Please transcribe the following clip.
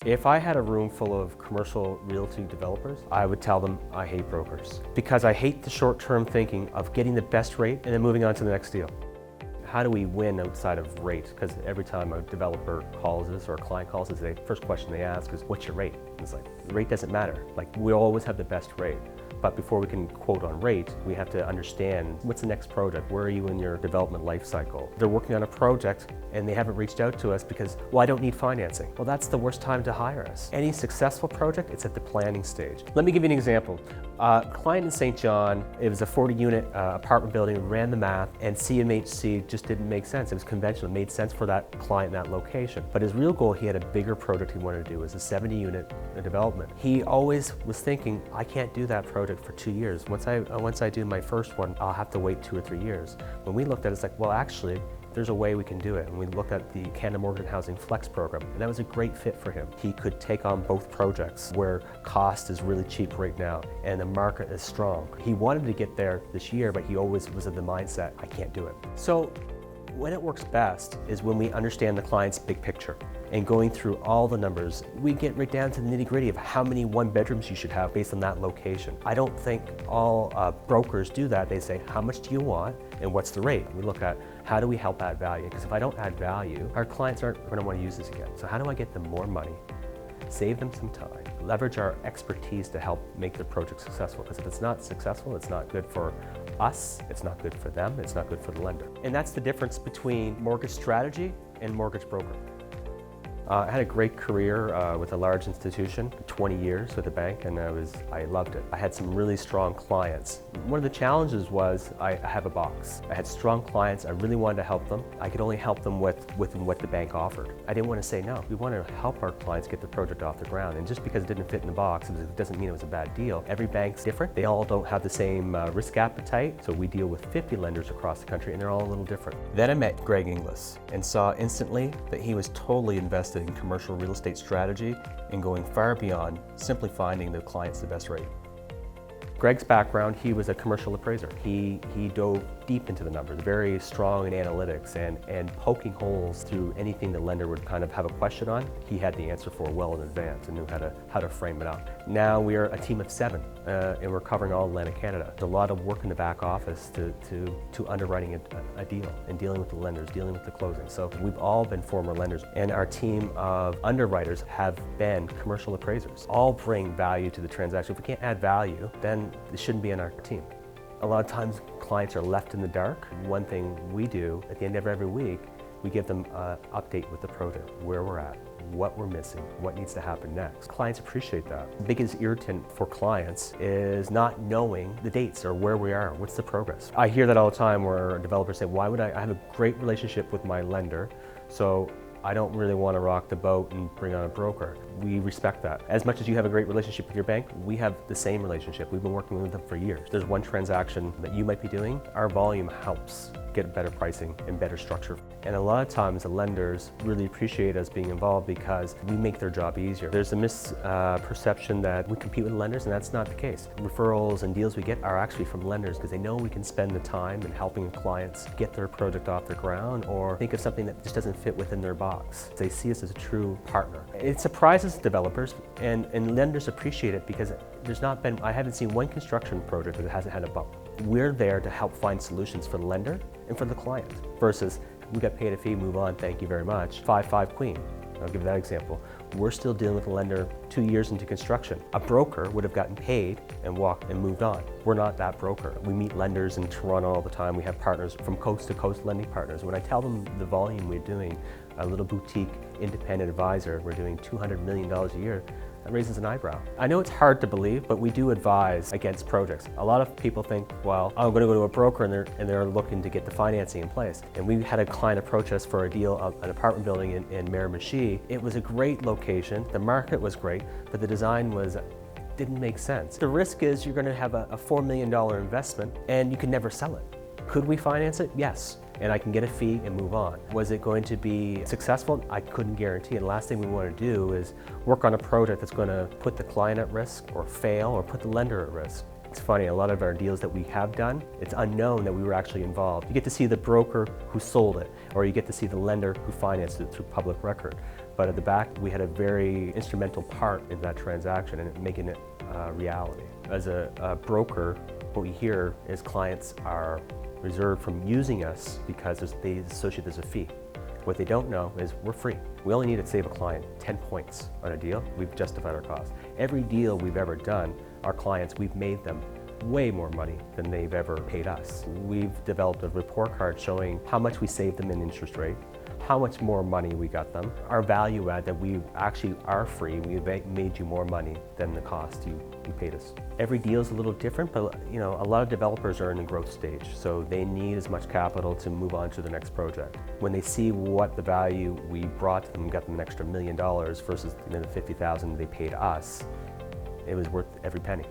If I had a room full of commercial realty developers, I would tell them I hate brokers because I hate the short-term thinking of getting the best rate and then moving on to the next deal. How do we win outside of rate? Because every time a developer calls us or a client calls us, the first question they ask is, what's your rate? And it's like, the rate doesn't matter. Like, we always have the best rate. But before we can quote on rate, we have to understand what's the next project? Where are you in your development life cycle? They're working on a project and they haven't reached out to us because, well, I don't need financing. Well, that's the worst time to hire us. Any successful project, it's at the planning stage. Let me give you an example. Client in St. John, it was a 40-unit apartment building, ran the math, and CMHC just didn't make sense. It was conventional, it made sense for that client in that location. But his real goal, he had a bigger project he wanted to do. It was a 70-unit development. He always was thinking, I can't do that project for 2 years. Once I do my first one, I'll have to wait 2 or 3 years. When we looked at it, it's like, well, actually, there's a way we can do it. And we looked at the Canada Mortgage Housing Flex program, and that was a great fit for him. He could take on both projects where cost is really cheap right now and the market is strong. He wanted to get there this year, but he always was of the mindset, I can't do it. So when it works best is when we understand the client's big picture and going through all the numbers. We get right down to the nitty-gritty of how many one-bedrooms you should have based on that location. I don't think all brokers do that. They say, how much do you want and what's the rate? We look at how do we help add value, because if I don't add value, our clients aren't going to want to use this again. So how do I get them more money, save them some time, leverage our expertise to help make the project successful? Because if it's not successful, it's not good for us, it's not good for them, it's not good for the lender. And that's the difference between mortgage strategy and mortgage broker. I had a great career with a large institution, 20 years with a bank, and I loved it. I had some really strong clients. One of the challenges was I have a box. I had strong clients, I really wanted to help them. I could only help them with what the bank offered. I didn't want to say no. We want to help our clients get the project off the ground, and just because it didn't fit in the box, it doesn't mean it was a bad deal. Every bank's different. They all don't have the same risk appetite, so we deal with 50 lenders across the country, and they're all a little different. Then I met Greg Inglis and saw instantly that he was totally invested in commercial real estate strategy and going far beyond simply finding the clients the best rate. Greg's background, he was a commercial appraiser. He dove deep into the numbers, very strong in analytics and poking holes through anything the lender would kind of have a question on. He had the answer for well in advance and knew how to frame it up. Now we are a team of 7 and we're covering all Atlantic Canada. There's a lot of work in the back office to underwriting a deal and dealing with the lenders, dealing with the closing. So we've all been former lenders, and our team of underwriters have been commercial appraisers. All bring value to the transaction. If we can't add value, then it shouldn't be on our team. A lot of times clients are left in the dark. One thing we do at the end of every week, we give them an update with the project, where we're at, what we're missing, what needs to happen next. Clients appreciate that. The biggest irritant for clients is not knowing the dates or where we are, what's the progress. I hear that all the time where developers say, why would I have a great relationship with my lender, so I don't really want to rock the boat and bring on a broker. We respect that. As much as you have a great relationship with your bank, we have the same relationship. We've been working with them for years. There's one transaction that you might be doing, our volume helps get better pricing and better structure. And a lot of times the lenders really appreciate us being involved because we make their job easier. There's a misperception that we compete with lenders, and that's not the case. Referrals and deals we get are actually from lenders because they know we can spend the time in helping clients get their project off the ground or think of something that just doesn't fit within their box. They see us as a true partner. It surprises developers, and lenders appreciate it because I haven't seen one construction project that hasn't had a bump. We're there to help find solutions for the lender and for the client versus we got paid a fee, move on, thank you very much. 5-5 queen. I'll give that example. We're still dealing with the lender 2 years into construction. A broker would have gotten paid and walked and moved on. We're not that broker. We meet lenders in Toronto all the time. We have partners from coast to coast lending partners. When I tell them the volume we're doing, a little boutique independent advisor, we're doing $200 million a year, that raises an eyebrow. I know it's hard to believe, but we do advise against projects. A lot of people think, well, I'm going to go to a broker and they're looking to get the financing in place. And we had a client approach us for a deal of an apartment building in Miramichi. It was a great location, the market was great, but the design didn't make sense. The risk is you're going to have a $4 million investment and you can never sell it. Could we finance it? Yes. And I can get a fee and move on. Was it going to be successful? I couldn't guarantee it. The last thing we want to do is work on a project that's going to put the client at risk or fail or put the lender at risk. It's funny, a lot of our deals that we have done, it's unknown that we were actually involved. You get to see the broker who sold it, or you get to see the lender who financed it through public record. but at the back we had a very instrumental part in that transaction and making it a reality. As a broker, what we hear is clients are reserved from using us because they associate there's a fee. What they don't know is we're free. We only need to save a client 10 points on a deal. We've justified our cost. Every deal we've ever done, our clients, we've made them way more money than they've ever paid us. We've developed a report card showing how much we saved them in interest rate, how much more money we got them, our value add that we actually are free, we made you more money than the cost you paid us. Every deal is a little different, but a lot of developers are in the growth stage, so they need as much capital to move on to the next project. When they see what the value we brought to them, got them an extra $1 million versus the $50,000 they paid us, it was worth every penny.